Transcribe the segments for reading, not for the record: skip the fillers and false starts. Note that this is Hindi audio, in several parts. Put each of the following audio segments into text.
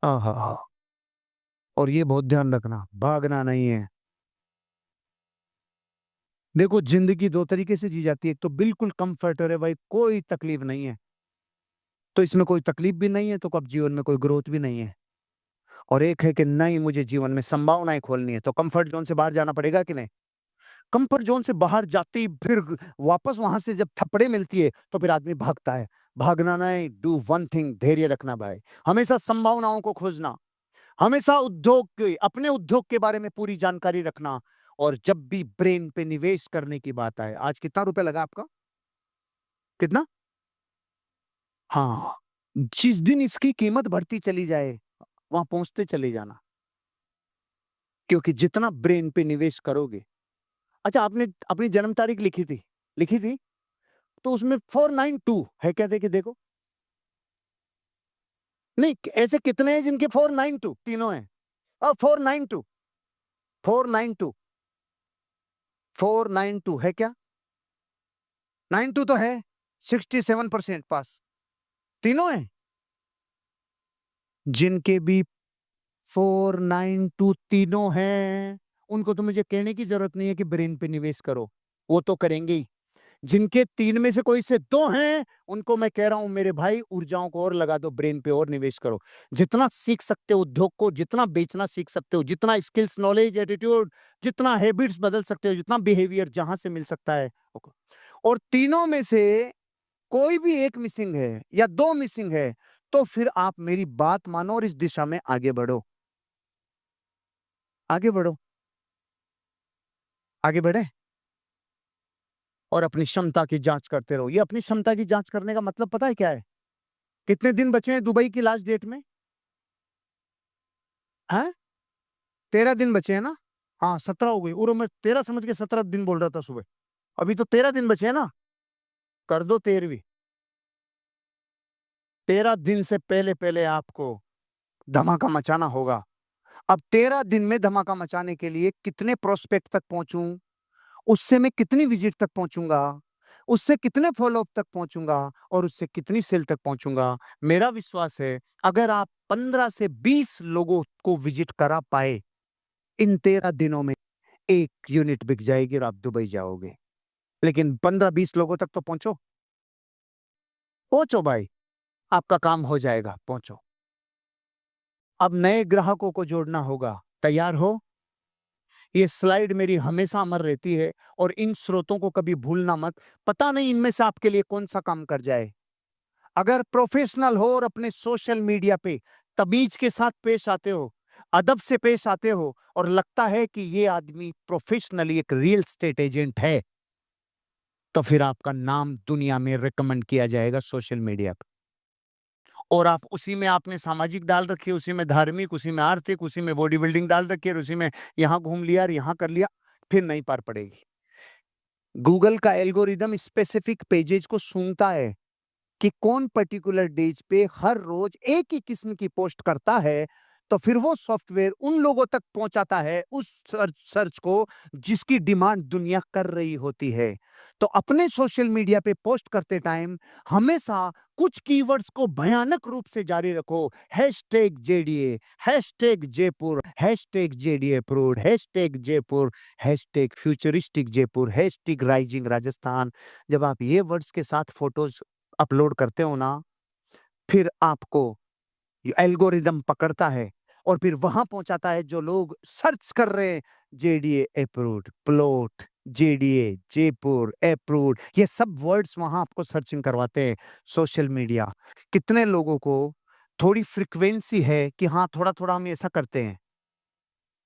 आहा! और ये बहुत ध्यान रखना, भागना नहीं है। देखो ज़िंदगी 2 तरीके से जी जाती है, एक तो बिल्कुल कम्फर्ट है भाई, कोई तकलीफ नहीं है, तो इसमें कोई तकलीफ भी नहीं है, तो कब जीवन में कोई ग्रोथ भी नहीं है। और एक है कि नहीं मुझे जीवन में संभावनाएँ खोलनी है, तो कम्फर्ट ज़ोन से बाहर जाना पड़ेगा कि नहीं? कम्फर्ट ज़ोन से बाहर जाते ही फिर वापस वहाँ से जब थप्पड़ें मिलती है, तो फिर आदमी भागता है। भागना नहीं, डू वन थिंग, धैर्य रखना भाई। हमेशा संभावनाओं को खोजना, हमेशा अपने उद्योग के बारे में पूरी जानकारी रखना और जब भी ब्रेन पे निवेश करने की बात आए, आज कितना रुपया लगा आपका? कितना? हाँ, जिस दिन इसकी कीमत बढ़ती चली जाए, वहाँ पहुँचते चले जाना, क्योंकि जितना ब्रेन पे निवेश करोगे। अच्छा, आपने अपनी जन्म तारीख लिखी थी? लिखी थी? तो उसमें 492 है क्या देखिए देखो? नहीं, ऐसे कितने हैं जिनके 492 तीनों हैं? 492 492 492 है क्या? 92 तो है, 67% पास। तीनों हैं? जिनके भी 492 तीनों हैं, उनको तो मुझे कहने की ज़रूरत नहीं है कि ब्रेन पे निवेश करो, वो तो करेंगे ही। जिनके 3 में से कोई से 2 हैं, उनको मैं कह रहा हूँ मेरे भाई ऊर्जाओं को और लगा दो, ब्रेन पे और निवेश करो। जितना सीख सकते हो उद्योग को, जितना बेचना सीख सकते हो, जितना स्किल्स, नॉलेज, एटीट्यूड, जितना हैबिट्स बदल सकते हो, जितना बिहेवियर जहाँ से मिल सकता है, ओके। और तीनों में से कोई भी एक मिसिंग है या 2 मिसिंग है, तो फिर आप मेरी बात मानो और इस दिशा में आगे बढ़ो। आगे बढ़ो। आगे बढ़ें और अपनी क्षमता की जाँच करते रहो। ये अपनी क्षमता की जाँच करने का मतलब पता है क्या है? कितने दिन बचे हैं दुबई की लास्ट डेट में? हैं? 13 दिन बचे हैं ना? हाँ, 17 हो गई और मैं 13 समझ के 17 दिन बोल रहा था सुबह। अभी तो 13 दिन बचे हैं ना? कर दो 13वीं। 13 दिन से पहले-पहले आपको धमाका मचाना होगा। अब 13 दिन में धमाका मचाने के लिए कितने प्रोस्पेक्ट तक पहुँचूँ? उससे मैं कितनी विज़िट तक पहुँचूँगा? उससे कितने फ़ॉलो-अप तक पहुँचूँगा और उससे कितनी सेल तक पहुँचूँगा? मेरा विश्वास है अगर आप 15 से 20 लोगों को विज़िट करा पाए, इन 13 दिनों में 1 यूनिट बिक जाएगी और आप दुबई जाओगे। लेकिन 15-20 लोगों तक तो पहुँचो। पहुँचो भाई, आपका काम हो जाएगा, पहुँचो। अब नए ग्राहकों को जोड़ना होगा, तैयार हो? ये स्लाइड मेरी हमेशा अमर रहती है और इन स्रोतों को कभी भूलना मत। पता नहीं इनमें से आपके लिए कौन-सा काम कर जाए। अगर प्रोफ़ेशनल हो और अपने सोशल मीडिया पे तमीज़ के साथ पेश आते हो, अदब से पेश आते हो और लगता है कि ये आदमी प्रोफ़ेशनली एक रियल एस्टेट एजेंट है, तो फिर आपका नाम दुनिया में रिकमेंड किया जाएगा सोशल मीडिया पे। और आप उसी में आपने सामाजिक डाल रखी है, उसी में धार्मिक, उसी में आर्थिक, उसी में बॉडी बिल्डिंग डाल रखी है और उसी में यहाँ घूम लिया और यहाँ कर लिया, फिर नहीं पार पड़ेगी। गूगल का एल्गोरिदम स्पेसिफिक पेजेज़ को सूंघता है कि कौन पर्टिकुलर डेज पे हर रोज एक ही किस्म की पोस्ट करता है, तो फिर वो सॉफ्टवेयर उन लोगों तक पहुंचाता है उस सर्च सर्च को जिसकी डिमांड दुनिया कर रही होती है। तो अपने सोशल मीडिया पे पोस्ट करते टाइम हमेशा कुछ कीवर्ड्स को भयानक रूप से जारी रखो। Hashtag JDA, hashtag Jaipur, hashtag JDA approved, hashtag Jaipur, hashtag futuristic Jaipur, hashtag rising Rajasthan. जब आप ये वर्ड्स के साथ फोटोज अपलोड करते हो ना, फिर आपको ये एल्गोरिदम पकड़ता है और फिर वहाँ पहुँचाता है जो लोग सर्च कर रहे हैं JDA approved, plot, JDA, Jaipur approved, ये सब वर्ड्स वहाँ आपको सर्चिंग करवाते हैं सोशल मीडिया। कितने लोगों को थोड़ी फ्रीक्वेंसी है कि हाँ, थोड़ा-थोड़ा हम ऐसा करते हैं।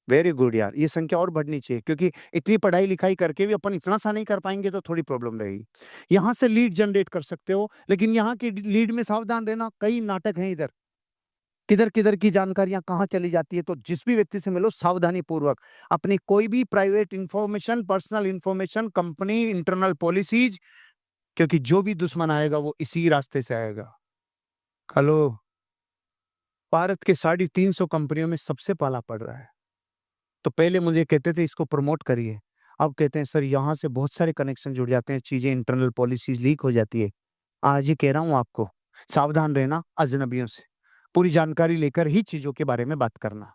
वेरी गुड यार, ये संख्या और बढ़नी चाहिए क्योंकि इतनी पढ़ाई-लिखाई करके भी अपन इतना सा नहीं कर पाएँगे तो थोड़ी प्रॉब्लम रहेगी। यहाँ से लीड जनरेट कर सकते हो, लेकिन यहाँ की लीड में सावधान रहना, कई नाटक हैं इधर। किधर-किधर की जानकारियाँ कहाँ चली जाती है, तो जिस भी व्यक्ति से मिलो सावधानीपूर्वक अपनी कोई भी private information, personal information, company, internal policies, क्योंकि जो भी दुश्मन आएगा वो इसी रास्ते से आएगा। हेलो, भारत के 350 कंपनियों में सबसे पाला पड़ रहा है। तो पहले मुझे कहते थे इसको प्रमोट करिए। अब कहते हैं सर यहाँ से बहुत सारे कनेक्शन जुड़ जाते हैं, चीज़ें इंटरनल पॉलिसीज़ लीक हो जाती है। आज ही कह रहा हूँ आपको, सावधान रहना अजनबियों से। पूरी जानकारी लेकर ही चीज़ों के बारे में बात करना।